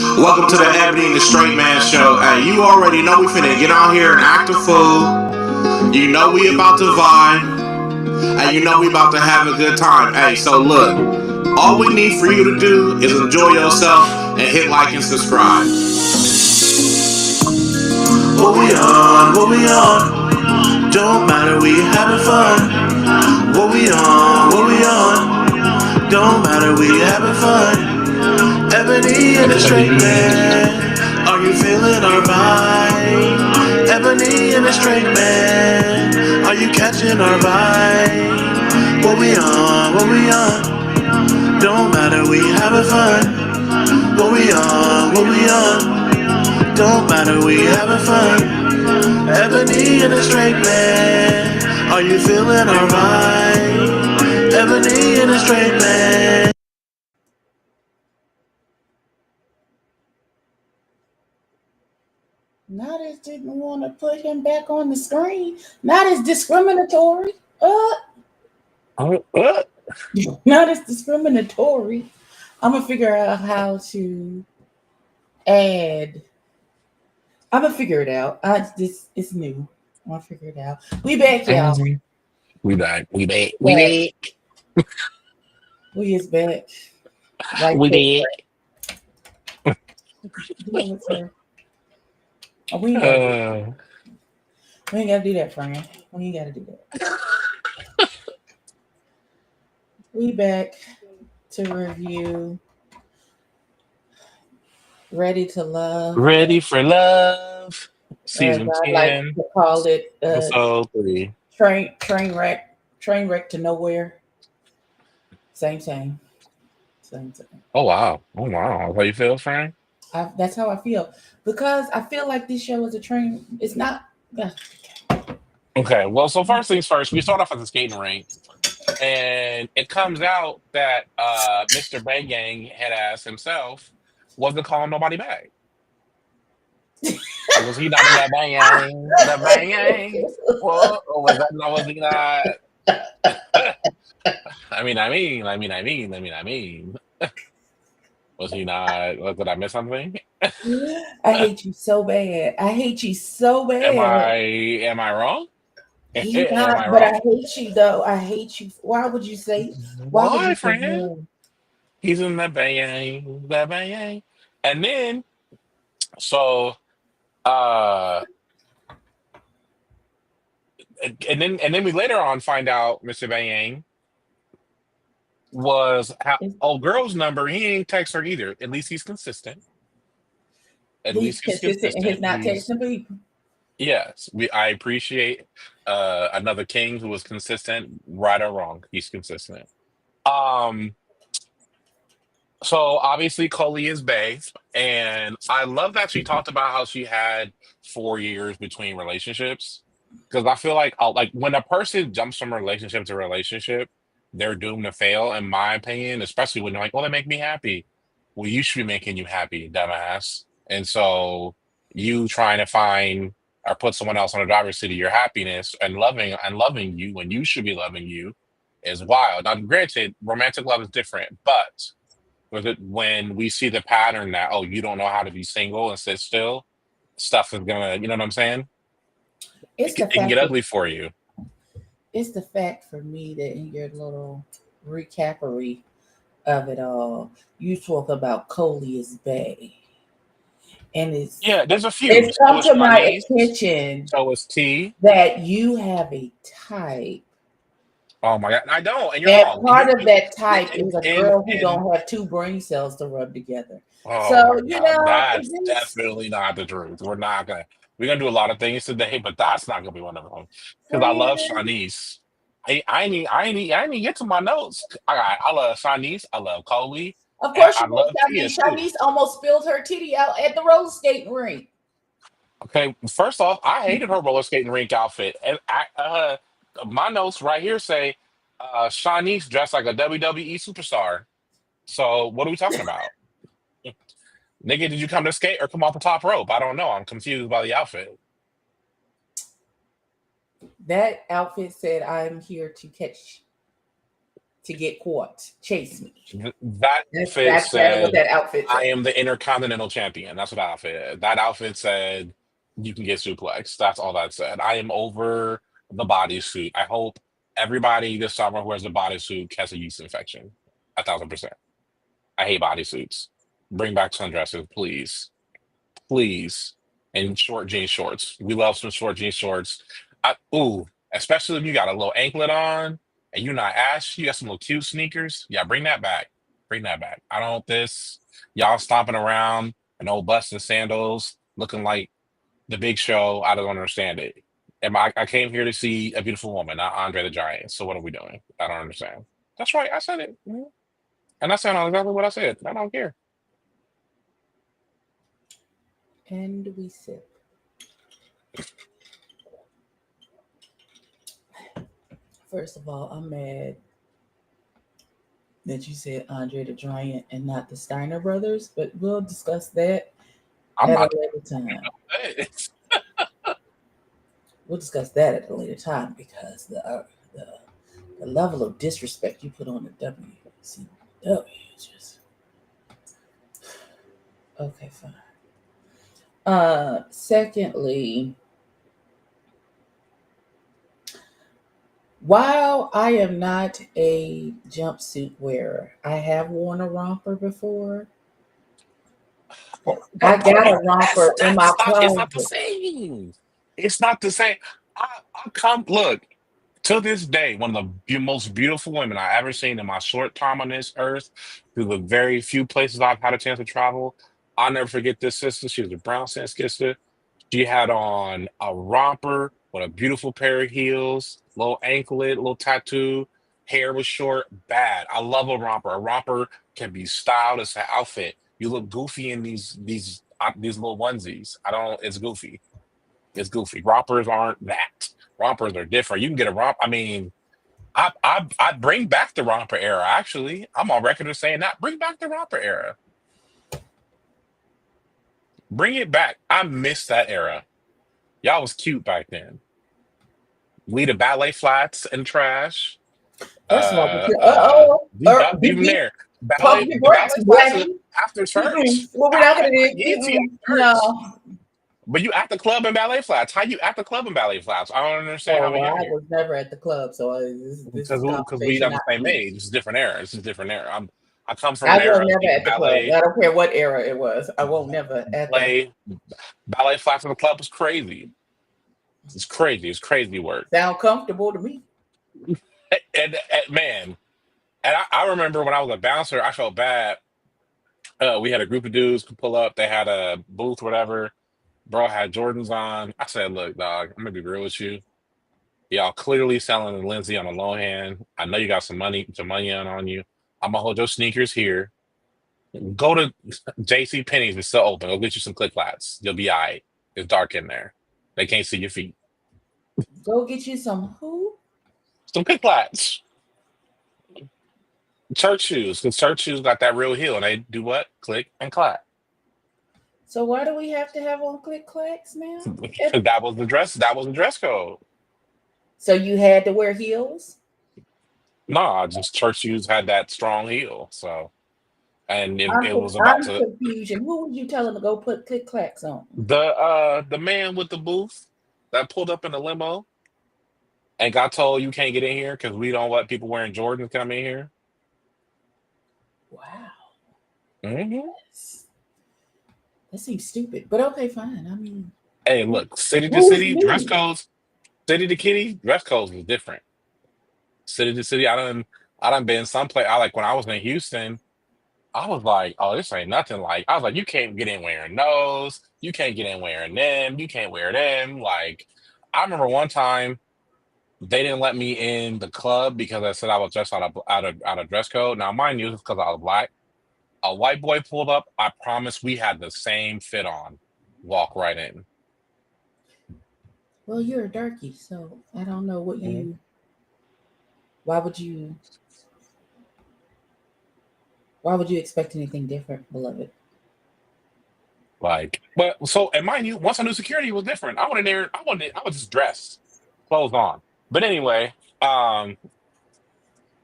Welcome to the Ebony and the Straightman show. Hey, you already know we finna get out here and act a fool. You know we about to vibe. Hey, you know we about to have a good time. Hey, so look, all we need for you to do is enjoy yourself and hit like and subscribe. What we on? What we on? Don't matter, we having fun. What we on? What we on? Don't matter, we having fun. Ebony and the Straight Man, are you feeling our vibe? Ebony and the Straight Man, are you catching our vibe? What we on? What we on? Don't matter, we having fun. What we on? What we on? Don't matter, we having fun. Ebony and the Straight Man, are you feeling our vibe? Ebony and the Straight Man. Not as didn't want to put him back on the screen. Not as discriminatory. What? Not as discriminatory. I'm gonna figure out how to add. I'm gonna figure it out. It's new. I'm gonna figure it out. We back, y'all. We back. We back. We Back. back. We is back. Like We that. back. Oh, we ain't gotta do that, friend. We ain't gotta do that. We back to review Ready to Love. Ready for Love. As Season I like 10. to call it, Episode 3. train wreck to nowhere. Same. Oh, wow. Oh, wow. How you feel, Frank? That's how I feel, because I feel like this show is a train. It's not. Okay. Well, so first things first, we start off at the skating rink. And it comes out that Mr. Bang Yang head ass himself wasn't calling nobody back. Was he not in that bang yang? The bang yang? What? Or was he not? I mean. Was he not? Did I miss something? I hate you so bad. I hate you so Am bad. I wrong? He's Am I not, but I wrong? hate you though. I hate you. Why would you say? Why would you Why, say friend? no? He's in that bang yang. And then, so, uh, and then we later on find out Mr. Bang Yang was old girl's number. He ain't text her either. At least he's consistent. At He's least he's consistent and he's consistent. not texting people. Yes. I appreciate another king who was consistent, right or wrong. He's consistent. Um. So obviously Coley is bae, and I love that she talked about how she had 4 years between relationships. Because I feel like when a person jumps from relationship to relationship, they're doomed to fail, in my opinion, especially when they're like, "Oh, they make me happy." Well, you should be making you happy, dumbass. And so you trying to find or put someone else on the driver's seat of your happiness and loving you when you should be loving you is wild. Now, granted, romantic love is different, but with it, when we see the pattern that, oh, you don't know how to be single and sit still, stuff is gonna, you know what I'm saying? It's the It can fact get that ugly for you. it's the fact for me that in your little recapery of it all, you talk about Coley as Bay, and Yeah, there's a few. it's So come is to my Shanice. attention So is T. that you have a type. Oh my God, I don't, and you're And wrong. part of that type is a And girl who don't have two brain cells to rub together. oh So my you God, know, that's it's definitely not the truth. We're gonna do a lot of things today, but that's not gonna be one of them. Because I love friend. Shanice. I need get to my notes. I love Shanice. I love Coley, Of and course, I you know love Tia Shanice. too. Shanice almost spilled her titty out at the roller skating rink. Okay, first off, I hated her roller skating rink outfit, and my notes right here say Shanice dressed like a WWE superstar. So what are we talking about? Nigga, did you come to skate or come off the top rope? I don't know. I'm confused by the outfit. That outfit said, "I'm here to catch." to get caught. Chase me. That outfit That's that what said, that outfit "I said. am the Intercontinental Champion." That's what that outfit is. That outfit said, "You can get suplex." That's all that said. I am over the bodysuit. I hope everybody this summer who wears a bodysuit has a yeast infection. 1,000%. I hate bodysuits. Bring back sundresses, please, please, and short jean shorts. We love some short jean shorts. Ooh, especially if you got a little anklet on and you're not ash, you got some little cute sneakers. Yeah, bring that back. Bring that back. I don't want this. Y'all stomping around in old busted sandals, looking like the Big Show. I don't understand it. I came here to see a beautiful woman, not Andre the Giant. So what are we doing? I don't understand. That's right. I said it. And I said exactly what I said. I don't care. And we sip. First of all, I'm mad that you said Andre the Giant and not the Steiner brothers, but we'll discuss that I'm at a not. later time. We'll discuss that at a later time because the level of disrespect you put on the WCW is just okay. Fine. Secondly, while I am not a jumpsuit wearer, I have worn a romper before. I got a romper in my That's not. It's not the closet. same. It's not the same. I come look to this day. One of the most beautiful women I ever seen in my short time on this earth, through the very few places I've had a chance to travel. I'll never forget this sister. She was a brown skin sister. She had on a romper with a beautiful pair of heels, little anklet, little tattoo. Hair was short, bad. I love a romper. A romper can be styled as an outfit. You look goofy in these little onesies. I don't. It's goofy. It's goofy. Rompers aren't that. Rompers are different. You can get a romp. I mean, I bring back the romper era. Actually, I'm on record of saying that. Bring back the romper era. Bring it back. I miss that era. Y'all was cute back then. Leave the ballet flats and trash. First of all, Leave them there. pump Ballet, your the ballet brakes, flats are Blackie. after church. Well, we're not gonna do. Yeah, it's after church. No. But you at the club in ballet flats. How you at the club in ballet flats? I don't understand Oh, how we well, get I here. was never at the club, so this is Because we conversation on the not same for me. age. It's a different era. It's a different era. I come from I an was era of never seeing at the club. ballet, I don't care what era it was. I won't never at the. ballet, ballet flats in the club was crazy. It's crazy. It's crazy work. Sound comfortable to me. And man, and I remember when I was a bouncer, I felt bad. We had a group of dudes could pull up. They had a booth, whatever. Bro had Jordans on. I said, "Look, dog, I'm gonna be real with you. Y'all clearly selling the Lindsay on the low hand. I know you got some money on you. I'm gonna hold your sneakers here. Go to JC Penney's. It's still open. Go get you some click flats. You'll be all right. It's dark in there. They can't see your feet. Go get you some who? Some click flats. Church shoes, because church shoes got that real heel, and they do what? Click and clap. So why do we have to have on click clacks now? That was the dress. That was the dress code. So you had to wear heels? No, just church shoes had that strong heel. So, and it was about I'm to confusion. Who was you telling to go put click clacks on? the man with the booth that pulled up in the limo and got told you can't get in here because we don't let people wearing Jordans come in here. Wow. Hmm. That seems stupid, but okay, fine. I mean, Hey, look, city to who's city dress me? codes, city to kitty dress codes is different. City to city, I done been someplace. I like when I was in Houston. I was like, oh, this ain't nothing like. I was like, you can't get in wearing those. You can't get in wearing them. You can't wear them. Like, I remember one time they didn't let me in the club because I said I was just out of dress code. Now, mind you, it's because I was black. A white boy pulled up. I promise we had the same fit on. Walk right in. Well, you're a darky, so I don't know what Mhm. you. Why would you? Why would you expect anything different, beloved? Like, but so and mind you, once I knew security was different. I went in there. I was just dressed, clothes on. But anyway, um,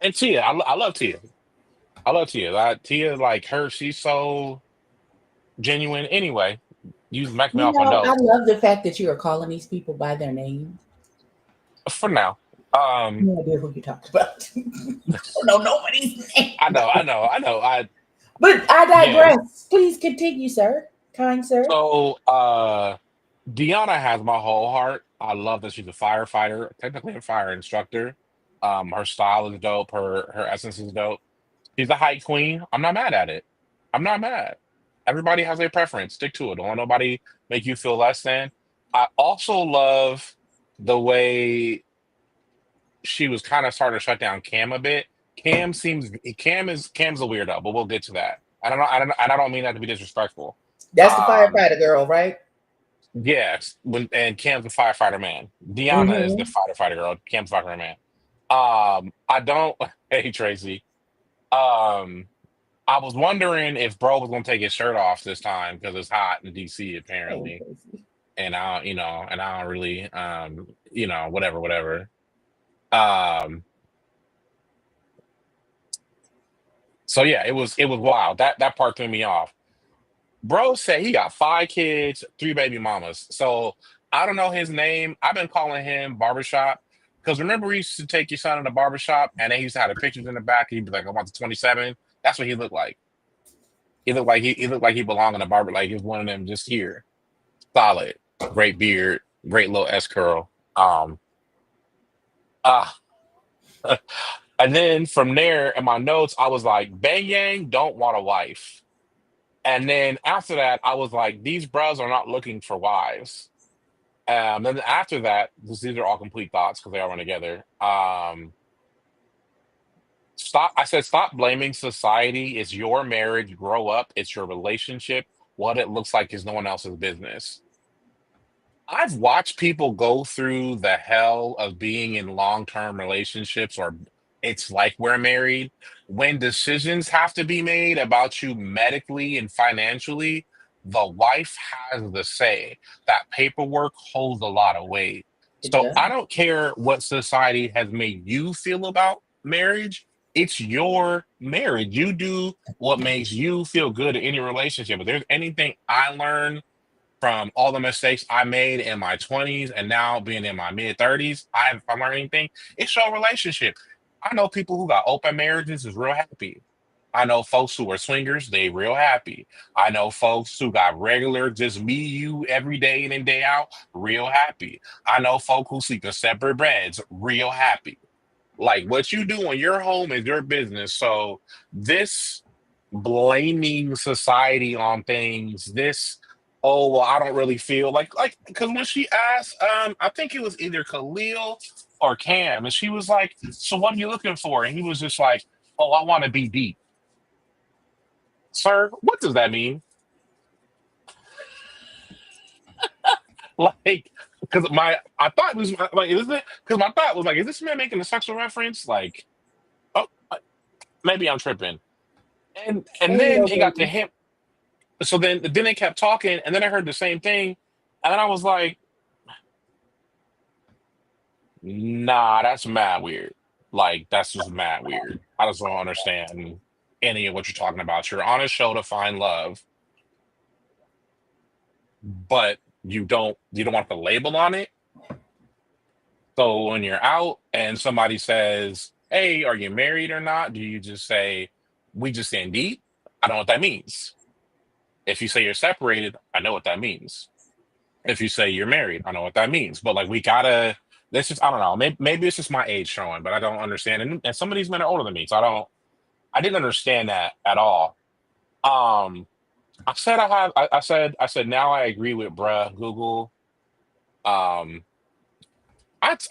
And Tia, I love Tia. I love Tia. Tia, like her, she's so genuine. Anyway, you make me You off my know, I notes love the fact that you are calling these people by their name. for now. Um, No idea who you talked about. Don't know nobody's name. I But I yeah. digress. Please continue, sir. Kind sir. So Deanna has my whole heart. I love that she's a firefighter, technically a fire instructor. Her style is dope. Her essence is dope. She's a hype queen. I'm not mad at it. I'm not mad. Everybody has a preference. Stick to it. Don't let nobody make you feel less than. I also love the way she was kind of starting to shut down Cam a bit. Cam's a weirdo, but we'll get to that. I don't mean that to be disrespectful. That's the Um, firefighter girl, right? yes, and Cam's the firefighter man. Deanna is the Mm-hmm. firefighter girl. Cam's the firefighter man. I don't. Hey Tracy. Um, I was wondering if bro was gonna take his shirt off this time because it's hot in DC Oh, apparently, crazy. and I don't really, whatever. Um, so yeah, it was wild. That part threw me off. Bro said he got 5 kids, 3 baby mamas. So I don't know his name. I've been calling him Barbershop because remember we used to take your son in the barbershop and they used to have the pictures in the back. And he'd be like, "I want the 27." That's what he looked like. He looked like he belonged in a barber. Like he was one of them just here, solid, great beard, great little S curl. Ah, and then from there in my notes, I was like, Bang Yang don't want a wife. And then after that, I was like, these bros are not looking for wives. Then after that, these are all complete thoughts because they all run together. Stop. I said, stop blaming society. It's your marriage. Grow up. It's your relationship. What it looks like is no one else's business. I've watched people go through the hell of being in long-term relationships, or it's like we're married. When decisions have to be made about you medically and financially, the wife has the say. That paperwork holds a lot of weight. It So does. I don't care what society has made you feel about marriage. It's your marriage. You do what makes you feel good in any relationship. If there's anything I learned from all the mistakes I made in my 20s and now being in my mid 30s, if I learned anything, it's your relationship. I know people who got open marriages is real happy. I know folks who are swingers, they real happy. I know folks who got regular, just me, you every day in and day out, real happy. I know folk who sleep in separate beds, real happy. Like what you do in your home is your business. So this blaming society on things, this oh well, I don't really feel like because when she asked, I think it was either Khalil or Cam, and she was like, "So what are you looking for?" And he was just like, "Oh, I want to be deep." Sir, what does that mean? Like, because I thought it was like, is it? Because my thought was like, is this man making a sexual reference? Like, oh, maybe I'm tripping. A And then little it got to baby. him. So then they kept talking, and then I heard the same thing, and then I was like, nah, that's mad weird. Like that's just mad weird. I just don't understand any of what you're talking about. You're on a show to find love, but you don't want the label on it. So when you're out and somebody says, "Hey, are you married or not?" Do you just say, "We just in deep"? I don't know what that means. If you say you're separated, I know what that means. If you say you're married, I know what that means. But like we gotta. This is I don't know. Maybe it's just my age showing, but I don't understand. And some of these men are older than me, so I don't. I didn't understand that at all. Um, I said I have. I said now I agree with bruh Google. Um,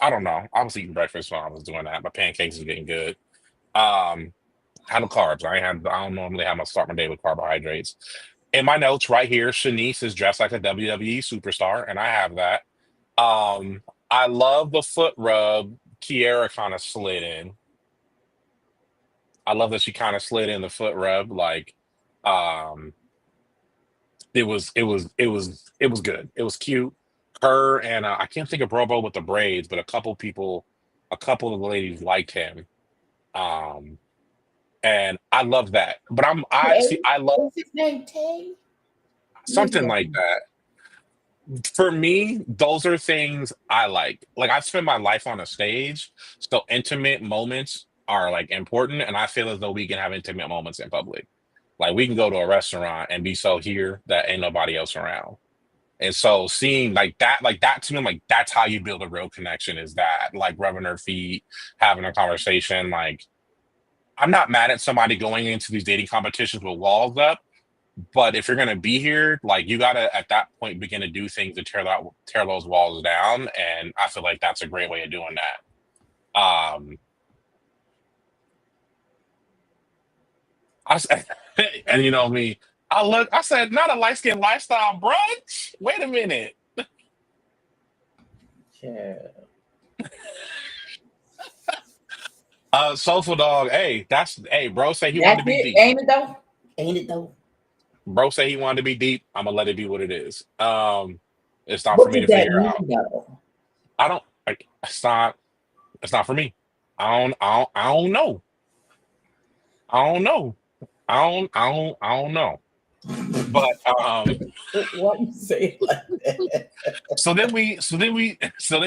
I don't know. I was eating breakfast while I was doing that. My pancakes is getting good. Um, had no carbs. I don't normally have my start my day with carbohydrates. In my notes right here, Shanice is dressed like a WWE superstar, and I have that. I love the foot rub Kiera kind of slid in. I love that she kind of slid in the foot rub. Like, um, it was good. It was cute. Her and I can't think of Robo with the braids, but a couple of the ladies liked him. Um, and I love that. But I see, Tay? I love Is his name Tay? Maybe something that's like that. For me, those are things I like. Like I spend my life on a stage, so intimate moments are like important, and I feel as though we can have intimate moments in public. Like we can go to a restaurant and be so here that ain't nobody else around. And so seeing like that to me, like that's how you build a real connection is that like rubbing her feet, having a conversation. Like I'm not mad at somebody going into these dating competitions with walls up, but if you're gonna be here, like you gotta at that point begin to do things to tear those walls down. And I feel like that's a great way of doing that. Um I s- and you know me, I said not a light skin lifestyle brunch. Wait a minute. yeah. Soulful dog, hey, bro say he wanted That's to be it, deep. ain't it though? Ain't it though? Bro say he wanted to be deep. I'm gonna let it be what it is. It's not for What me does to that figure mean out. though? I don't like it's not for me. I don't know. I don't know. I don't know. But Why you say it like that? so then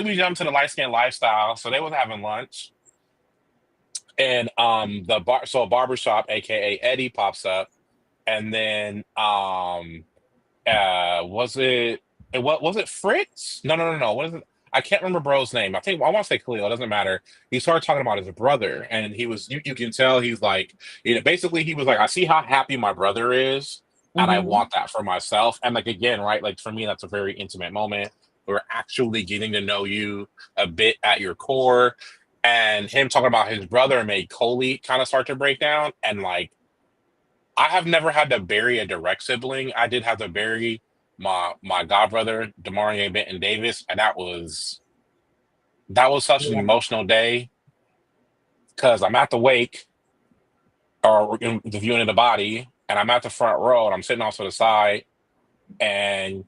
we jumped to the light skin lifestyle. So they was having lunch and a barbershop, aka Eddie, pops up, and then was what was it Fritz? No. What is it? I can't remember bro's name. I want to say Khalil. It doesn't matter. He started talking about his brother, and you can tell he's like, basically he was like, I see how happy my brother is, and I Mm-hmm. want that for myself. And like again, right? Like for me, that's a very intimate moment. We're actually getting to know you a bit at your core. And him talking about his brother made Coley kind of start to break down. And like I have never had to bury a direct sibling. I did have to bury my godbrother, Demario Benton Davis, and that was such an Yeah. emotional day because I'm at the wake or in the viewing of the body, and I'm at the front row, and I'm sitting off to the side. And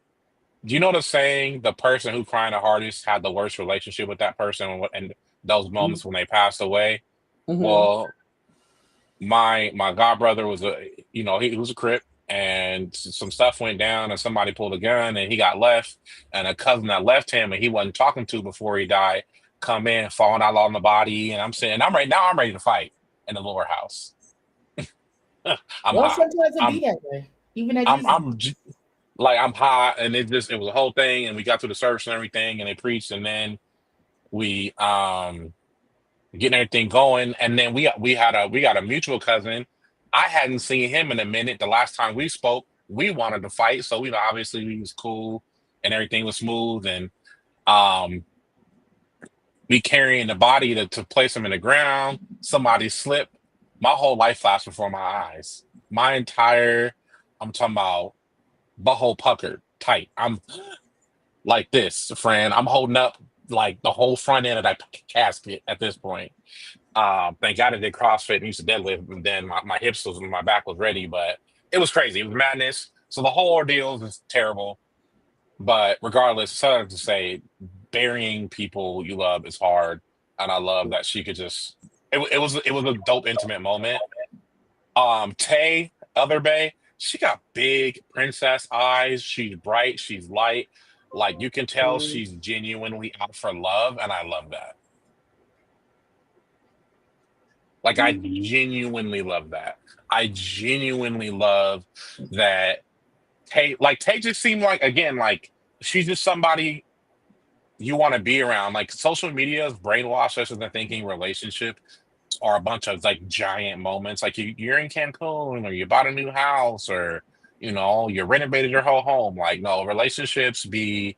do you know the saying, the person who crying the hardest had the worst relationship with that person, and those moments when they passed away? Mm-hmm. Well, my godbrother was he was a crip and some stuff went down and somebody pulled a gun and he got left and a cousin that left him and he wasn't talking to before he died come in falling out on the body and I'm saying I'm ready to fight in the lower house. I'm Well, hot. sometimes it be i'm that way. Even at i'm this. i'm j- like I'm hot and it was a whole thing and we got through the service and everything and they preached and then we getting everything going. And then we got a mutual cousin. I hadn't seen him in a minute. The last time we spoke, we wanted to fight. So obviously we was cool and everything was smooth. And um we carrying the body to place him in the ground. Somebody slipped. My whole life flashed before my eyes. My entire I'm talking about butthole puckered tight. I'm like this, friend. I'm holding up like the whole front end of that casket at this point. Thank God I did CrossFit and used to deadlift, and then my hips was my back was ready, but it was crazy. It was madness. So the whole ordeal was terrible. But regardless, so to say, burying people you love is hard, and I love that she could just. It was a dope intimate moment. Tay Other Bay, she got big princess eyes. She's bright. She's light. Like you can tell Mm-hmm. she's genuinely out for love, and I love that. Like I genuinely love that. I genuinely love that Tay just seemed like again, like she's just somebody you want to be around. Like social media has brainwashed us into thinking relationship are a bunch of like giant moments. Like you're in Cancun or you bought a new house or you renovated your whole home. Like no, relationships be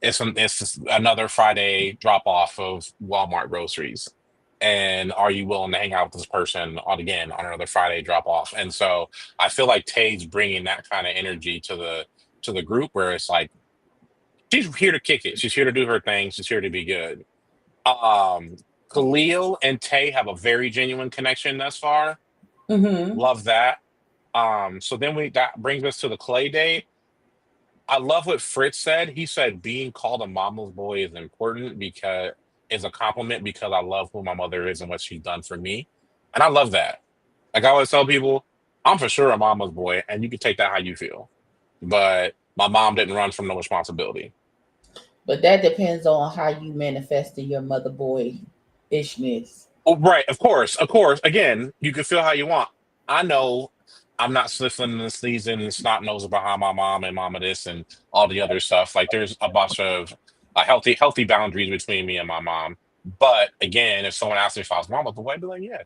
it's just another Friday drop off of Walmart groceries. And are you willing to hang out with this person on another Friday drop off? And so I feel like Tay's bringing that kind of energy to the group where it's like she's here to kick it. She's here to do her thing. She's here to be good. Um, Khalil and Tay have a very genuine connection thus far. Mm-hmm. Love that. So then that brings us to the Clay date. I love what Fritz said. He said being called a mama's boy is important because is a compliment because I love who my mother is and what she's done for me. And I love that. Like I always tell people, I'm for sure a mama's boy, and you can take that how you feel. But my mom didn't run from no responsibility. But that depends on how you manifested your mother boy ishness. Oh, right, of course, of course. Again, you can feel how you want. I know I'm not sniffling and sneezing and snot nose behind my mom and mama this and all the other stuff. Like there's a bunch of healthy boundaries between me and my mom. But again, if someone asks me if I was mama, the way I'd be like, yeah.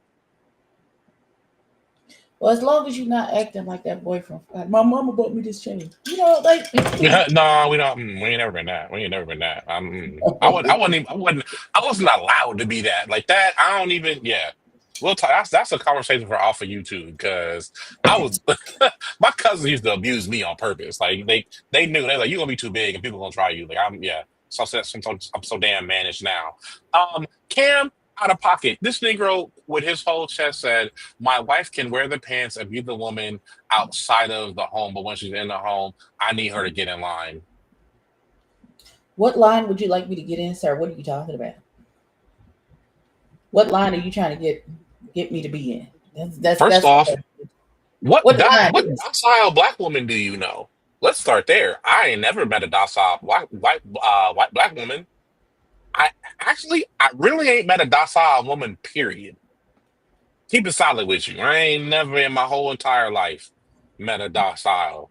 Well, as long as you're not acting like that boyfriend. Like, my mama bought me this chain. You know, like No, we don't. We ain't never been that. We ain't never been that. I would. I wouldn't. Even, I wouldn't. I wasn't allowed to be that. Like that. I don't even. Yeah. We'll talk. That's a conversation for off of YouTube because I was. My cousins used to abuse me on purpose. Like they knew they like you gonna be too big and people gonna try you. Like I'm. Yeah. So sometimes I'm so damn managed now. Cam out of pocket. This Negro with his whole chest said, "My wife can wear the pants and be the woman outside of the home, but when she's in the home." I need her to get in line. what line would you like me to get in, sir? What are you talking about? What line are you trying to get me to be in? First That's off, what line what is? docile black woman do you know? Let's start there. I ain't never met a docile white black woman. I really ain't met a docile woman. Period. Keep it solid with you. I ain't never in my whole entire life met a docile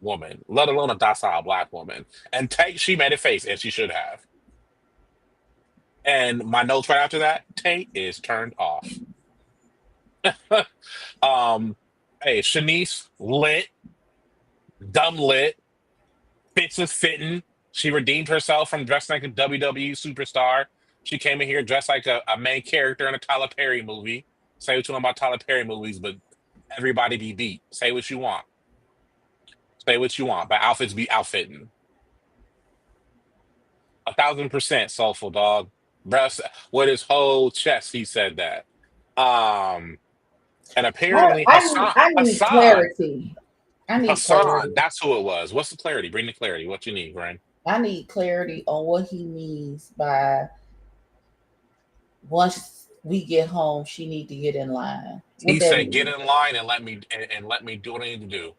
woman, let alone a docile black woman. And Tate, she made it face, and she should have. And my notes right after that, Tate is turned off. Um, hey, Shanice lit, dumb lit, fits is fitting. She redeemed herself from dressing like a WWE superstar. She came in here dressed like a main character in a Tyler Perry movie. Say what you want about Tyler Perry movies, but everybody be beat. Say what you want. Say what you want, but outfits be outfitting. 1,000% soulful dog. Breast with his whole chest, he said that. Um, and apparently I need clarity. I need Hassan, clarity. that's who it was. What's the clarity? Bring the clarity. What you need, Brian? I need clarity on what he means by once we get home, she need to get in line. What He that said, "Get mean? in line and let me do what I need to do."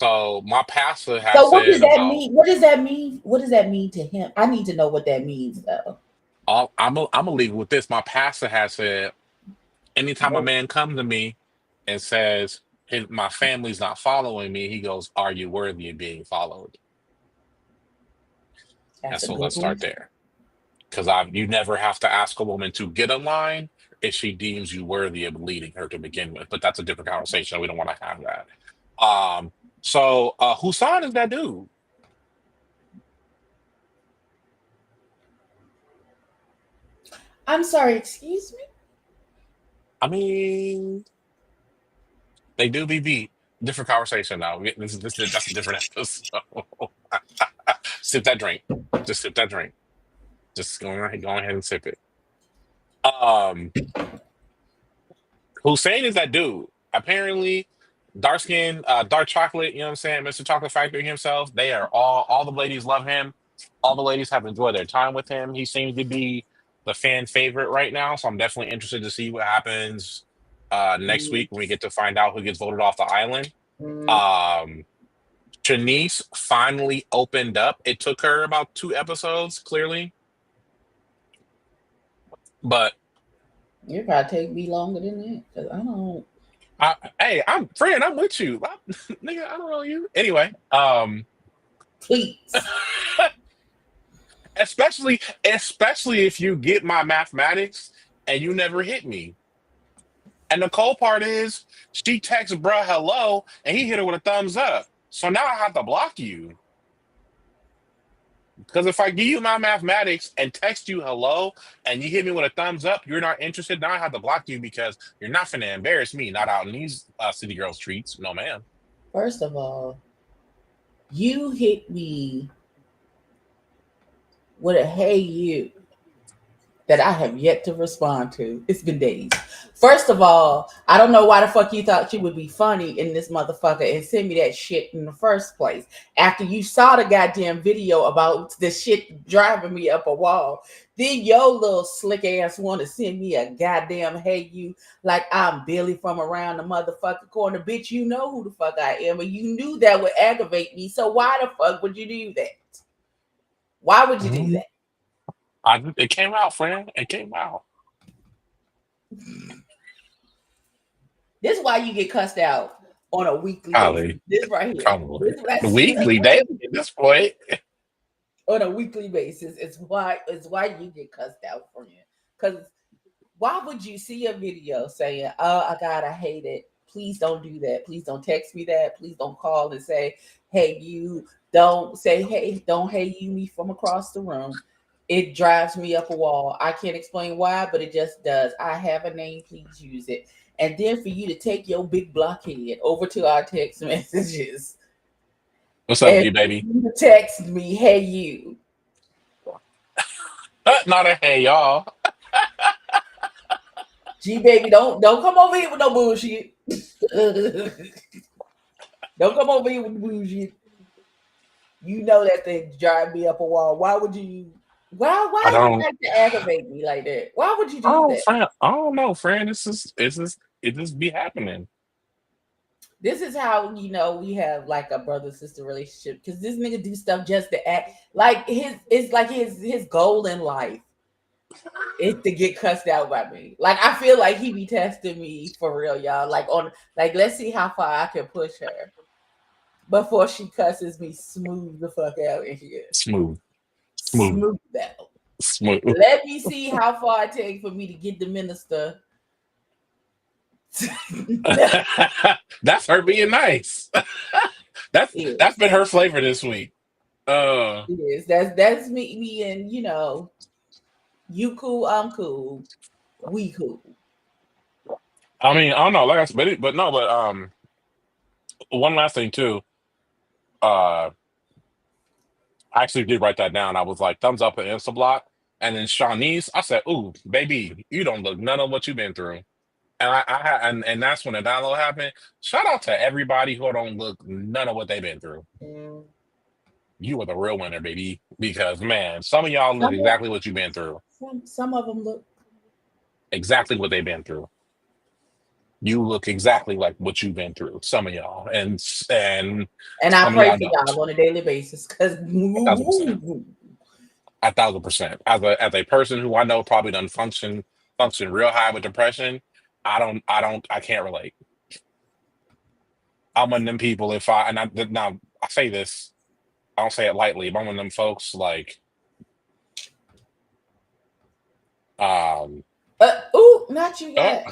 So my pastor has So what does said that about mean? What does that mean? What does that mean to him? I need to know what that means though. I'm a leave with this. My pastor has said, anytime a Nope. man comes to me and says my family's not following me, he goes, "Are you worthy of being followed?" And That's a so good let's one. start there. Because you never have to ask a woman to get a line if she deems you worthy of leading her to begin with. But that's a different conversation. We don't want to have that. Husan is that dude. I'm sorry, excuse me? I mean, they do be beat. Different conversation now. That's a different episode. Sip that drink. Just sip that drink. Just go ahead and sip it. Um, Hussein is that dude. Apparently, dark skin, dark chocolate, you know what I'm saying? Mr. Chocolate Factory himself. They are all the ladies love him. All the ladies have enjoyed their time with him. He seems to be the fan favorite right now. So I'm definitely interested to see what happens next Mm, week when we get to find out who gets voted off the island. mm. Um Shanice finally opened up. It took her about 2 episodes, clearly. But It probably take me longer than that because I don't. hey, I'm friend, I'm with you. Nigga, I don't know you. Anyway, Please. especially if you get my mathematics and you never hit me. And the cold part is she texts bruh hello and he hit her with a thumbs up. So now I have to block you. Because if I give you my mathematics and text you hello and you hit me with a thumbs up, you're not interested. Now I have to block you because you're not finna embarrass me, not out in these city girls streets. No, ma'am. First of all, you hit me with a hey you. that I have yet to respond to. It's been days. First of all, I don't know why the fuck you thought you would be funny in this motherfucker and send me that shit in the first place. After you saw the goddamn video about the shit driving me up a wall, then your little slick ass want to send me a goddamn hey you like I'm Billy from around the motherfucking corner. Bitch, you know who the fuck I am, and you knew that would aggravate me. So why the fuck would you do that? Why would you do Mhm. that? It came out, friend. It came out. This is why you get cussed out on a weekly basis. Probably. This right here. Probably. This right Weekly, daily at this point. on a weekly basis. It's why you get cussed out from you. Because why would you see a video saying, "Oh, I God, I hate it. Please don't do that. Please don't text me that. Please don't call and say, hey, you." Don't say, hey, don't hey you me from across the room. It drives me up a wall. I can't explain why, but it just does. I have a name, please use it. And then for you to take your big blockhead over to our text messages What's up, and G baby? text me, hey you. Not a hey y'all. G baby, don't come over here with no bullshit. Don't come over here with bullshit. You know that thing drive me up a wall. Why would you? I Why you don't. like to aggravate me like that? Why would you do Oh, that? friend. I don't know, friend. It just be happening. This is how you know we have like a brother sister relationship because this nigga do stuff just to act like his. It's like his goal in life is to get cussed out by me. Like I feel like he be testing me for real, y'all. Like let's see how far I can push her before she cusses me smooth the fuck out in here. Smooth, smooth, Smooth out. smooth. Let me see how far it takes for me to get the minister. That's her being nice. that's Is that's been her flavor this week. Uh, it is that's me being you cool, I'm cool, we cool. I mean, I don't know, like I said, but no, but one last thing too. Uh, I actually did write that down. I was like, thumbs up and Insta block, and then Shawnee's. I said, "Ooh, baby, you don't look none of what you've been through." And and that's when the download happened. Shout out to everybody who don't look none of what they've been through. Mm. You were the real winner, baby. Because man, some of y'all look Some of, exactly what you've been through. some of them look, Exactly what they've been through. You look exactly like what you've been through. Some of y'all, and and I some of pray y'all for don't. y'all on a daily basis because 1,000%. 1,000%. As a person who I know probably doesn't function real high with depression, I can't relate. I'm one of them people. If I and I now I say this, I don't say it lightly, but I'm one of them folks like um not you uh,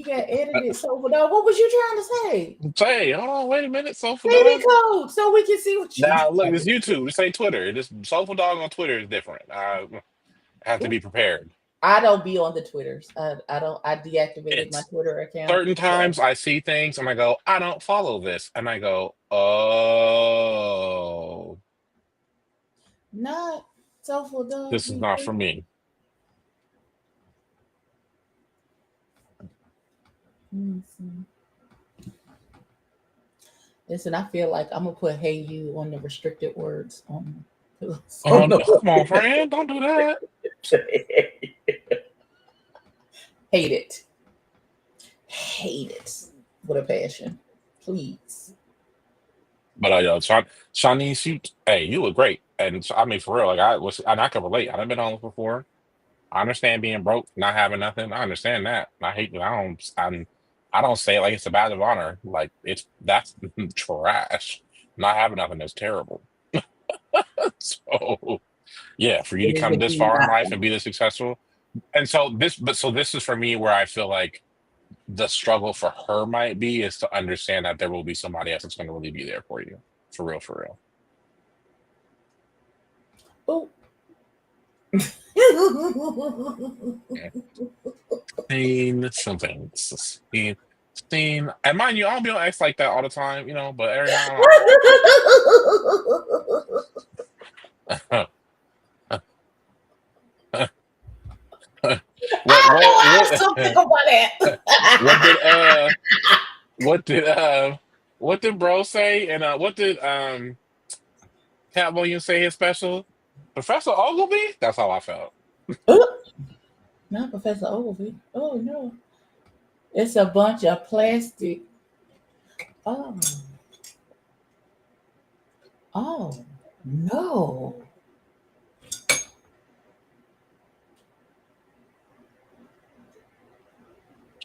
got edited. So what was you trying to say? say, hold on, wait a minute, Soulful Say Dog. the code so we can see what you Now look, trying this to YouTube. This ain't Twitter. This Soulful Dog on Twitter is different. I have to say. be prepared. I don't be on the Twitters. I don't. I deactivated my It's Twitter account. certain So times I see things and I go, I don't follow this, and I go, oh, not Soulful Dog. this is not for me. Mhm. Listen, I feel like I'm gonna put "Hey You" on the restricted words on. Oh no! Come on, friend, don't do that. Hate it, hate it with a passion. Please. But yo, Shanice, hey, you look great, and I mean for real, like and I can relate. I've been homeless before. I understand being broke, not having nothing. I understand that. I hate. I don't say it like it's a badge of honor. Like that's trash. Not having nothing is terrible. So yeah, for you It to is come this indeed far in not. life and be this successful, and so this is for me where I feel like the struggle for her might be is to understand that there will be somebody else that's going to really be there for you, for real, for real. Oh. Yeah. Seen something. Seen. And mind you, I don't be on X like that all the time, but every now and then what did bro say? And what did Cat Williams say his special? Professor Ogilvy? That's how I felt. Oh, not Professor Ogilvy. Oh no, it's a bunch of plastic. Oh, oh no.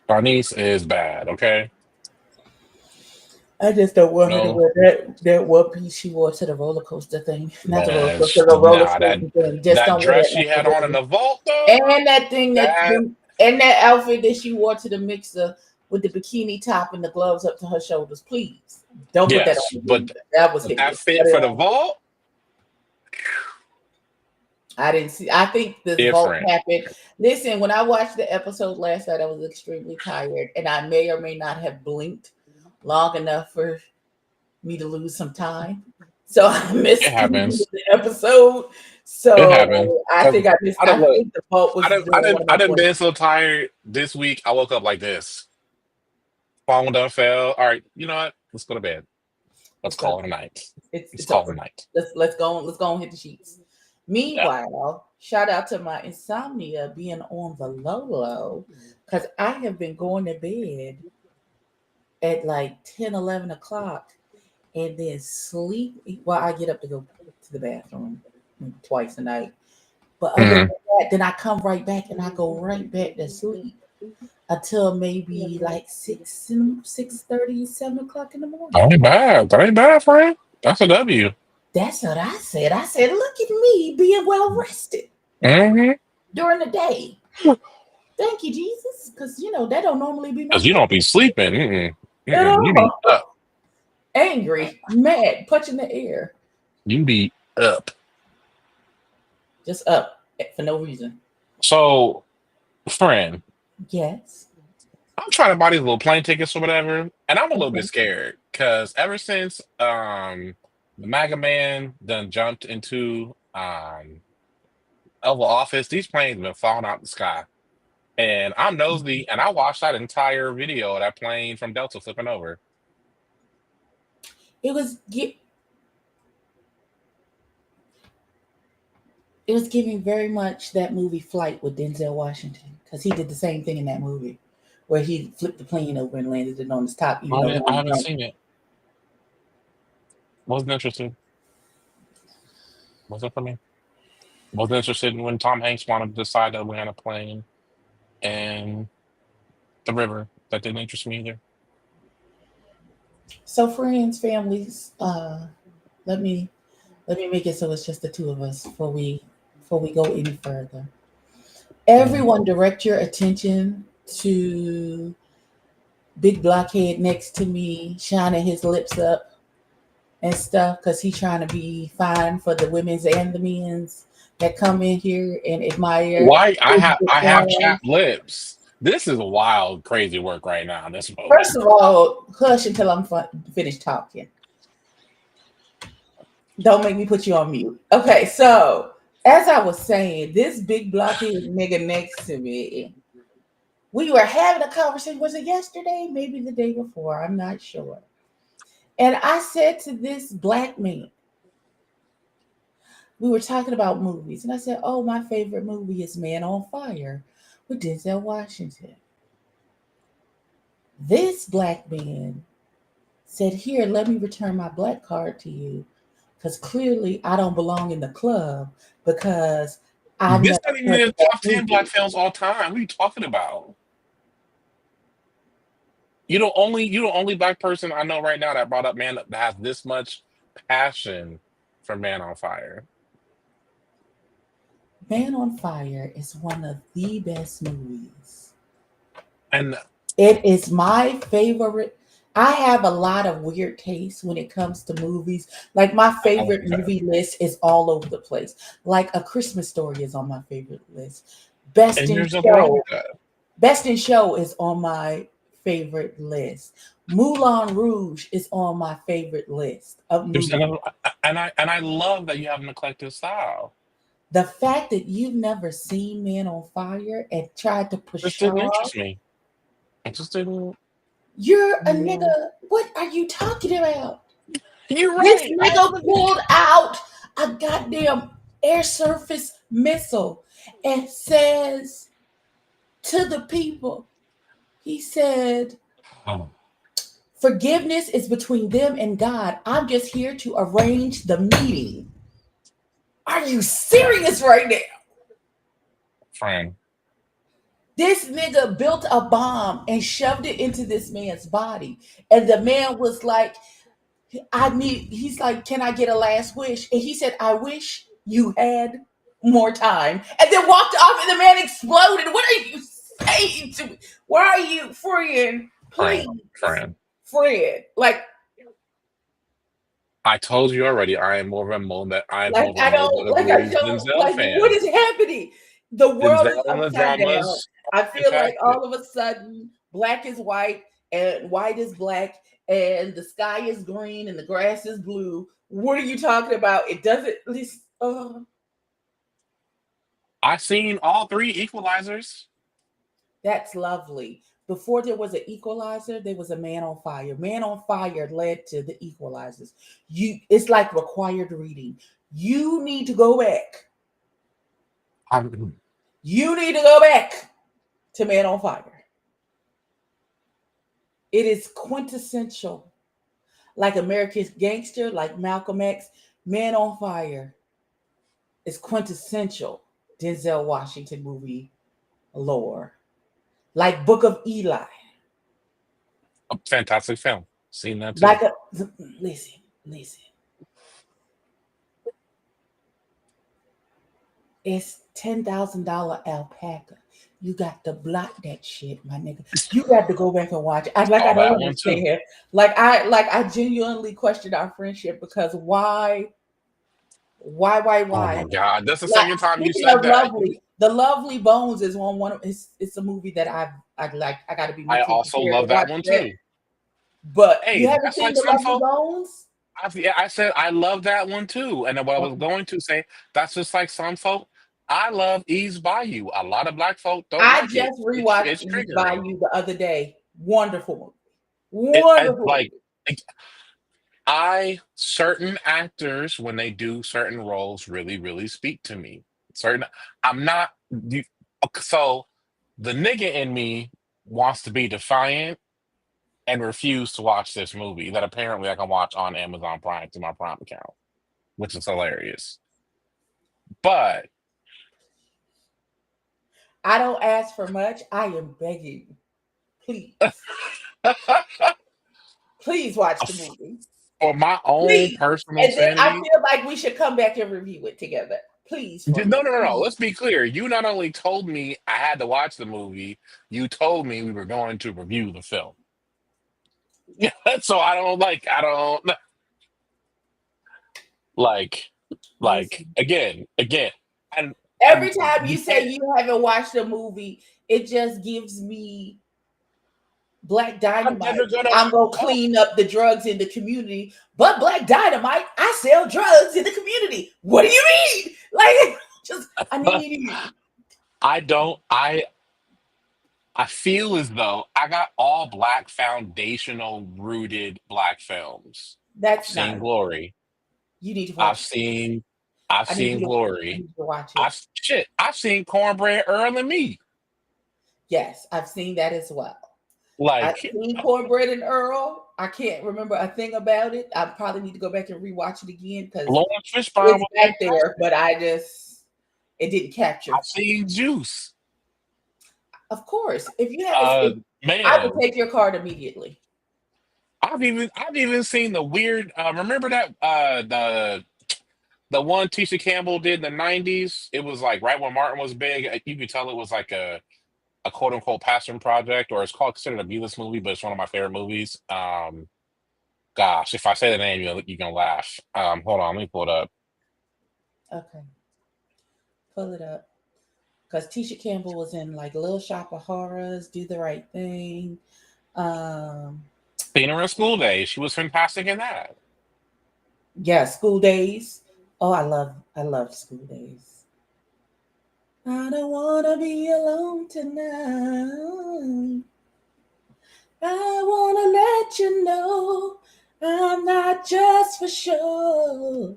Bernice is bad, okay? I just don't want her to No, wear that one piece she wore to the roller coaster thing. Not the roller man, coaster, the roller nah, that skating thing. Just that don't wear dress that she next to had on in baby. the vault though, And that thing that and that outfit that she wore to the mixer with the bikini top and the gloves up to her shoulders. Please don't put that on yes, the but baby. That was that hideous. fit Cut it for the off. vault, I didn't see. I think this vault different. happened. Listen, when I watched the episode last night, I was extremely tired, and I may or may not have blinked long enough for me to lose some time. So I It missed happens. the episode. It happens. So I 'Cause think I missed. I don't I look. think the vault was during one of I my didn't breaks. been so tired this week. I woke up like this. Phone done fell. All right, you know what? Let's go to bed. Let's It's up. call it a night. Let's It's call it a over. night. Let's go and hit the sheets. Yeah. Meanwhile, shout out to my insomnia being on the low because I have been going to bed at like 10, 11 o'clock and then sleep. Well, I get up to go to the bathroom twice a night. But other than Mm. that, then I come right back and I go right back to sleep until maybe like 6:30, 7 o'clock in the That morning. ain't bad. That ain't bad, friend. That's a W. That's what I said. I said, look at me being well rested Mm-hmm. during the day. Thank you, Jesus. Because that don't normally be my Because you case don't be sleeping. Mm-mm. at Mm-mm. You be all. up. Angry, mad, punching the air. You be up. Just up for no reason. So, friend, Yes. I'm trying to buy these little plane tickets or whatever, and I'm a little bit Okay. scared because ever since the MAGA man done jumped into Oval Office, these planes been falling out the sky. And I'm nosy, and I watched that entire video of that plane from Delta flipping over. It was it was giving very much that movie Flight with Denzel Washington because he did the same thing in that movie where he flipped the plane over and landed it on his top, even though I one haven't jumped. seen it. Wasn't interested. Wasn't for me. Wasn't interested when Tom Hanks wanted to decide to land a plane in the river. That didn't interest me either. So friends, families, let me make it so it's just the two of us before we go any further. Mm. Everyone direct your attention to big blockhead next to me shining his lips up and stuff because he's trying to be fine for the women's and the men's that come in here and admire Why his I have design. chapped lips. This is wild, crazy work right now in this First moment. of all, hush until I'm finished talking. Don't make me put you on mute. Okay, so as I was saying, this big blockhead nigga next to me, we were having a conversation. Was it yesterday? Maybe the day before. I'm not sure. And I said to this black man, we were talking about movies, and I said, "Oh, my favorite movie is Man on Fire with Denzel Washington." This black man said, "Here, let me return my black card to you, because clearly I don't belong in the club because I've This never not even heard in of the that top 10 black movie." films all time. What are you talking about? You the only black person I know right now that brought up man that has this much passion for Man on Fire. Man on Fire is one of the best movies. And It is my favorite. I have a lot of weird tastes when it comes to movies. Like my I like favorite that. movie list is all over the place. Like A Christmas Story is on my favorite list. Best And in there's nothing wrong Show. with that. Best in Show is on my favorite list. Moulin Rouge is on my favorite list of There's movies. nothing, and I love that you have an eclectic style. The fact that you've never seen Man on Fire and tried to Just push didn't off interest me. It just didn't. You're a nigga. What are you talking about? You're This right. nigga pulled out a goddamn air surface missile and says to the people, he said, Oh, forgiveness is between them and God. I'm just here to arrange the meeting. Are you serious right now? friend. This nigga built a bomb and shoved it into this man's body. And the man was like, he's like, can I get a last wish? And he said, I wish you had more time. And then walked off and the man exploded. What are you saying to me? Where are you, friend? Please, Friend. friend. I told you already. I am more of a Mo that I am more of a I Mo don't, Better I Blues don't, Denzel what fan. is happening? The world is Denzel and the upside down. dramas are I feel like fantastic. all of a sudden, black is white and white is black and the sky is green and the grass is blue. What are you talking about? It doesn't, listen, I've seen all three Equalizers. that's lovely. Before there was an equalizer, there was a man on fire. Man on fire led to the equalizers. It's like required reading. You need to go back. I'm, You need to go back to Man on Fire. It is quintessential. Like American Gangster, like Malcolm X, Man on Fire is quintessential Denzel Washington movie lore. Like Book of Eli. a fantastic film. Seen that too. Like a listen. It's $10,000 alpaca. You got to block that shit, my nigga. You got to go back and watch it. I Saw don't that one too. understand. I genuinely question our friendship because why? Oh my Why? God. That's the Like second time you speaking said of that. the Lovely Bones is one of it's a movie that I'd like. I got to be I mentally also prepared to love that watch one that. too. But you Hey, haven't that's seen like the some Lovely folk. Bones? I said I love that one too. And then what I was Okay. going to say, that's just like some folk. I love Ease Bayou. A lot of black folk don't I like it. just rewatched It's East by triggering. You the other day. Wonderful movie. I, Wonderful like movie. I certain actors when they do certain roles really really speak to me. Certain I'm not you, so the nigga in me wants to be defiant and refuse to watch this movie that apparently I can watch on Amazon Prime to my Prime account, which is hilarious. But I don't ask for much. I am begging. Please. Please watch the movie. for my own Please. personal And then I sanity, feel like we should come back and review it together. Please for no, me. no, no, no. Please. Let's be clear. You not only told me I had to watch the movie, you told me we were going to review the film. Yeah, so I don't like Listen. again, and Every time you you say can't. you haven't watched a movie, it just gives me Black I'm never Dynamite. gonna. I'm gonna Oh, clean up the drugs in the community. But Black Dynamite, I sell drugs in the community. What do you mean? Like, just I need you. I don't. I feel as though I got all black foundational rooted black films. I've That's seen not. Glory. You need to I've watch it. seen. I've I need seen you to. I Glory. need you to watch it. I've seen Cornbread Earl and Me. Yes, I've seen that as well. I've Like seen Cornbread and Earl. I can't remember a thing about it. I probably need to go back and rewatch it again because Lawrence Fishburne it's was back there, fantastic. but it didn't capture. I've seen Juice. Of course, if you haven't, I would Man, take your card immediately. I've even seen the weird. Remember that the one Tisha Campbell did in the '90s. It was like right when Martin was big. You could tell it was like a quote unquote passion project, or it's called considered a B-list movie, but it's one of my favorite movies. Gosh, if I say the name, you're gonna laugh. Hold on, let me pull it up. Okay, pull it up. Because Tisha Campbell was in like Little Shop of Horrors, Do the Right Thing. Um, Seen her in School Days. She was fantastic in that. yeah, School Days. Oh, I love School Days. I don't wanna be alone tonight. I wanna let you know I'm not just for show.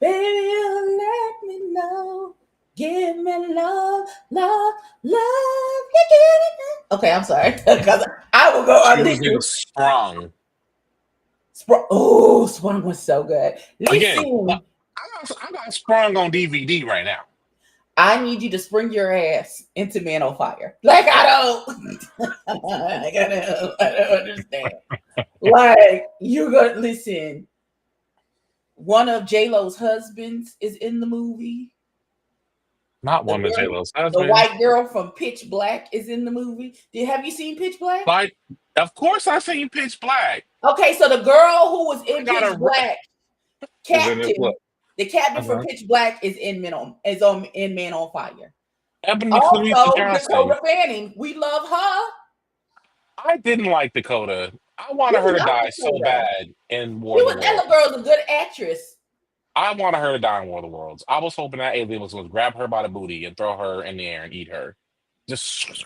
Baby, you let me know. Give me love, love, love. You give it. Okay, I'm sorry. Because I will go on Choosing listen. Sprung. Oh, Sprung was so good. Again, look, Listen, I got Sprung on DVD right now. I need you to spring your ass into Man on Fire. Like I don't, I don't understand. Like you're gonna listen. One of J Lo's husbands is in the movie. Not The one of girl, J-Lo's the husbands. white girl from Pitch Black is in the movie. Have you seen Pitch Black? Like, of course I seen Pitch Black. Okay, so the girl who was I in got Pitch a Black, is in it. captain, Look, the captain from uh-huh. Pitch Black is in Man on Fire. Ebony Clarissa Also, Johnson. Dakota Fanning, we love her. I didn't like Dakota. I We wanted her to love die so Dakota. bad in War She of the was that Worlds. little girl's a good actress. I wanted her to die in War of the Worlds. I was hoping that alien was going to grab her by the booty and throw her in the air and eat her. Just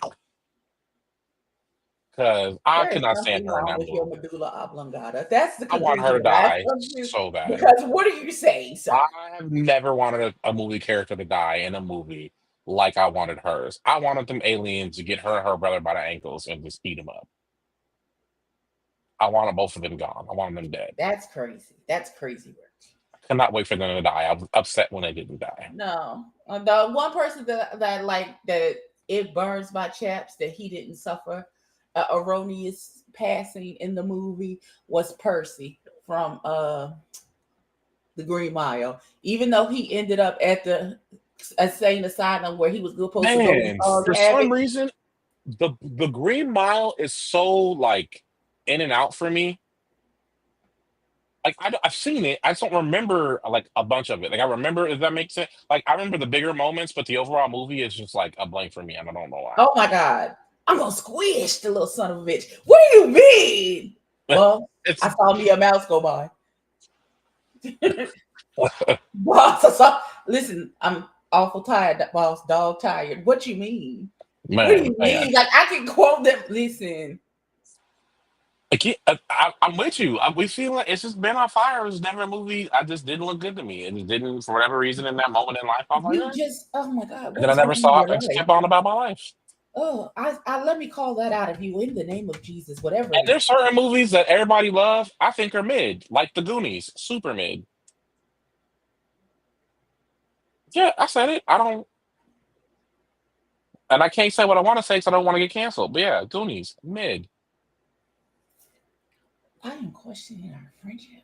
because I There could is not stand something her in wrong that with your movie. medulla oblongata. That's the I want her conclusion to that I die come to. so bad. Because what are you saying, sir? I have never wanted a movie character to die in a movie like I wanted hers. I wanted them aliens to get her and her brother by the ankles and just eat them up. I wanted both of them gone. I wanted them dead. That's crazy. That's crazy work. I cannot wait for them to die. I was upset when they didn't die. No, the one person that like that it burns my chaps that he didn't suffer erroneous passing in the movie was Percy from the Green Mile. Even though he ended up at the insane asylum where he was supposed to go Man, cause for some havoc. reason, the Green Mile is so like in and out for me. Like I've seen it, I just don't remember like a bunch of it. Like I remember, if that makes sense. Like I remember the bigger moments, but the overall movie is just like a blank for me, and I don't know why. Oh my god, I'm gonna squish the little son of a bitch. What do you mean? Well, It's I saw me a mouse go by. Boss, I saw. Listen, I'm awful tired. Boss, dog tired. What you mean? What do man, you man. mean? Like I can quote them. Listen, I'm with you. We feel like it's just been on fire. It was never a movie. I just didn't look good to me. It just didn't, for whatever reason, in that moment in life. I was like, you eh. just. Oh my god, And what then I is never going on saw in it. I your just life? kept on about my life. Oh, I let me call that out of you in the name of Jesus, whatever And it is. there's certain movies that everybody love, I think are mid, like The Goonies, super mid. Yeah, I said it. I don't, and I can't say what I want to say because I don't want to get canceled. But yeah, Goonies, mid. I am questioning our friendship.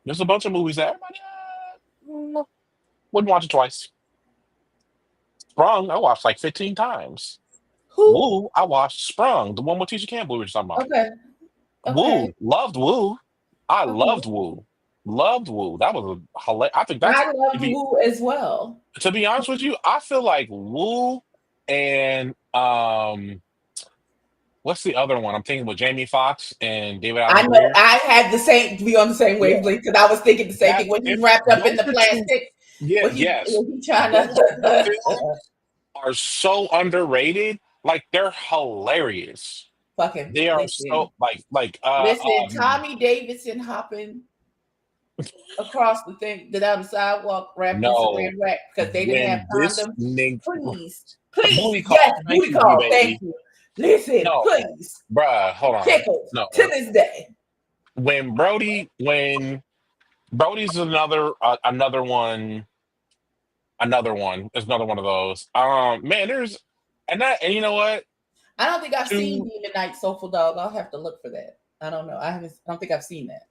There's a bunch of movies that everybody wouldn't watch it twice. Sprung, I watched like 15 times. Who? Woo, I watched Sprung, the one with Tisha Campbell we were talking about. Okay, okay, Woo, loved Woo. I loved okay. Woo. Loved Woo. That was a hilarious. I think that's I loved Woo as well. to be honest with you, I feel like Woo and what's the other one? I'm thinking with Jamie Foxx and David I Allen know Greer. I had the same to be on the same Yeah, wavelength because I was thinking the same that thing when he if wrapped up in those the are two, plastic. yeah, yes, When he trying those two to films are so underrated. Like they're hilarious. fucking They are so listen. like Listen, Tommy Davidson hopping across the thing down the sidewalk wrapped in no, saran wrap because they didn't have when this condoms. nigga Please, booty please, yes, call, thank booty you, B call. Thank baby. you. Listen, No, please. bruh, hold on. Tickled No, to this day. when Brody's another one. There's another one of those. Man, there's and you know what? I don't think I've seen Two, Demon Night Soulful Dog. I'll have to look for that. I don't know. I don't think I've seen that.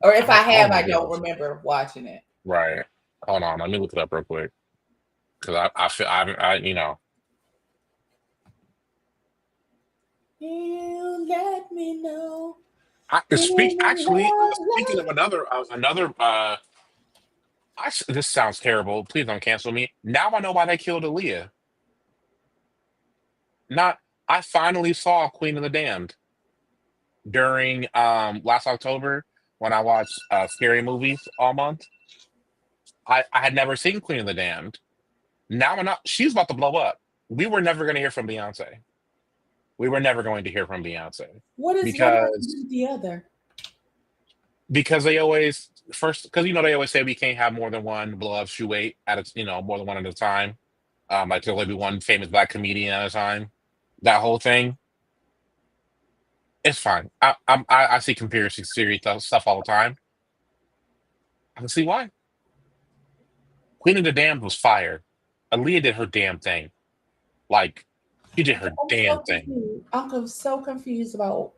Or if I I have, don't know I if you don't ever seen it. remember watching it. Right. Hold on, let me look it up real quick because I feel I you know You let me know. I speak actually speaking Love. of another this sounds terrible. Please don't cancel me. Now I know why they killed Aaliyah. Not I finally saw Queen of the Damned during last October when I watched scary movies all month. I had never seen Queen of the Damned. Now I'm not she's about to blow up. We were never gonna hear from Beyonce. we were never going to hear from Beyonce What has to do because with the other? they always first because they always say we can't have more than one blow up shoe weight at a more than one at a time. Like there'll only be one famous black comedian at a time. That whole thing, it's fine. I see conspiracy theory stuff all the time. I can see why. Queen of the Damned was fire. Aaliyah did her damn thing. Like she did her I'm damn so thing. confused. I'm so confused about.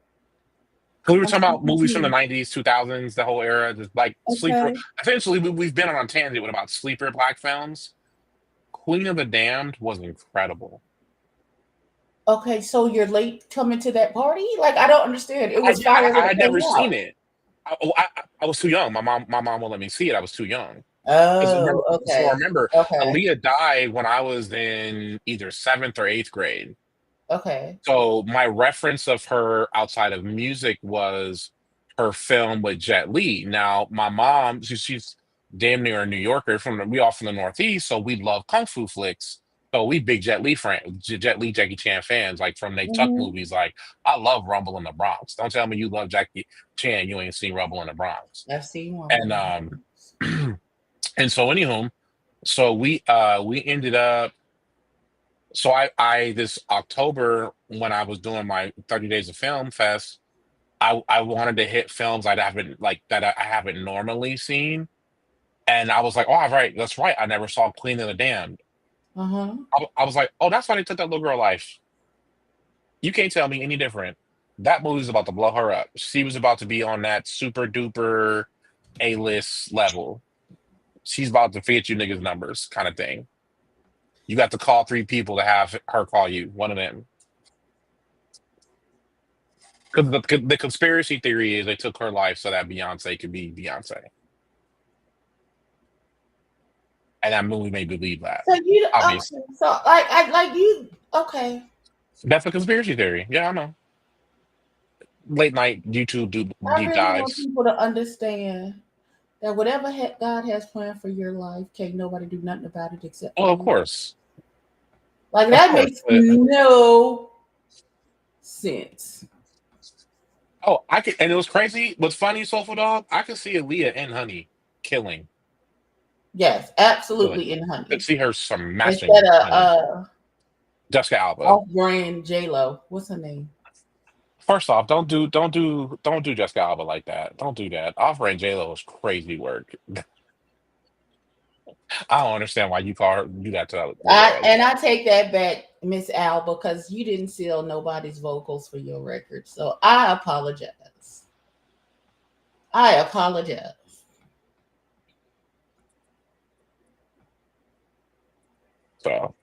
Because we were I'm talking so about movies from the confused. 90s, 2000s, the whole era, just like sleeper. Okay. Essentially, we've been on a tangent with about sleeper black films. Queen of the Damned was incredible. Okay, so you're late coming to that party? Like I don't understand. It was Yeah, fire when I it had came never seen out. it. I was too young. My mom won't let me see it. I was too young. Because Oh, remember, so okay. remember, Okay. Aaliyah died when I was in either seventh or eighth grade. Okay. So my reference of her outside of music was her film with Jet Li. Now my mom, she's damn near a New Yorker we all from the Northeast, so we love kung fu flicks. So we big Jet Li, Jackie Chan fans. Like from they Tuck Hmm. movies. Like I love Rumble in the Bronx. Don't tell me you love Jackie Chan, you ain't seen Rumble in the Bronx. I've seen one. And and so anywho, so we ended up so I this October when I was doing my 30 Days of Film Fest, I wanted to hit films I haven't normally seen. And I was like, oh, right, that's right. I never saw Queen of the Damned. Uh-huh. I was like, oh, that's why they took that little girl life. You can't tell me any different. That movie's about to blow her up. She was about to be on that super duper A-list level. She's about to forget you niggas numbers kind of thing. You got to call 3 people to have her call you, one of them. Because the conspiracy theory is they took her life so that Beyonce could be Beyonce. And that movie made me believe that. So you Obviously. okay? So like you okay? That's a conspiracy theory. Yeah, I know. Late night YouTube I deep really want dives. people to understand that whatever God has planned for your life, can't nobody do nothing about it except for Well, of you. course. Like Of that course. makes no sense. Oh, and it was crazy. What's funny, Soulful Dog? I could see Aaliyah and Honey killing. Yes, Killing. absolutely in Could Honey. see her smashing Instead of Honey. Jessica Alba. off-brand J-Lo. What's her name? First off, don't do Jessica Alba like that. Don't do that. Offering J-Lo is crazy work. I don't understand why you do that to that little girl. I take that back, Miss Al, because you didn't steal nobody's vocals for your record. So I apologize. I apologize. So,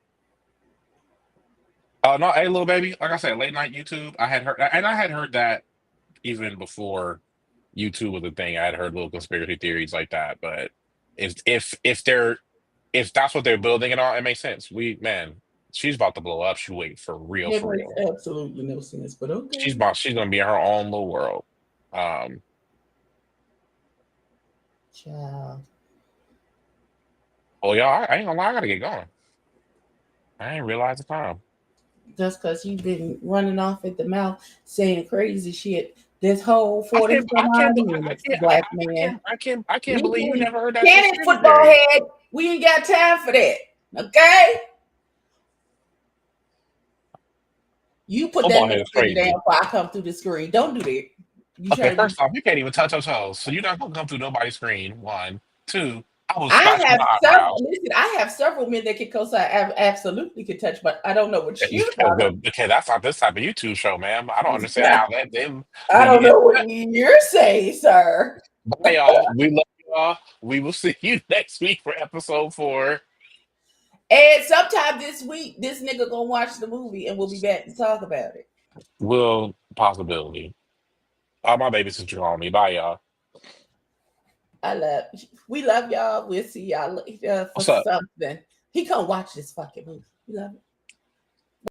oh no, hey, little baby. Like I said, late night YouTube. I had heard that even before YouTube was a thing. I had heard little conspiracy theories like that. But if that's what they're building and all, it makes sense. She's about to blow up. She wait for real, It for makes real. absolutely no sense, but okay. She's gonna be in her own little world. Child. Oh y'all, I ain't gonna lie, I gotta get going. I didn't realize the time. Just because you've been running off at the mouth saying crazy shit this whole 40 some odd minutes, black man. I can't believe you never heard that Cannon conspiracy football theory. head. We ain't got time for that. Okay? You put Football that head is mixtape down crazy. before I come through the screen. Don't do that. You Okay, try to. first off, you can't even touch your toes, so you're not gonna come through nobody's screen. 1, 2, I will I scratch have my several. eyebrows. Listen, I have several men that can co-sign. Absolutely can touch, but I don't know what you're talking about. Okay, that's not this type of YouTube show, ma'am. I don't understand how that them I when you don't get know what you're saying, sir. bye y'all. We love y'all. We will see you next week for episode 4. And sometime this week, this nigga gonna watch the movie and we'll be back to talk about it. Will possibility. All my baby sister calling me. Bye y'all. We love y'all. We'll see y'all later for What's up? something. He gonna watch this fucking movie. We love it.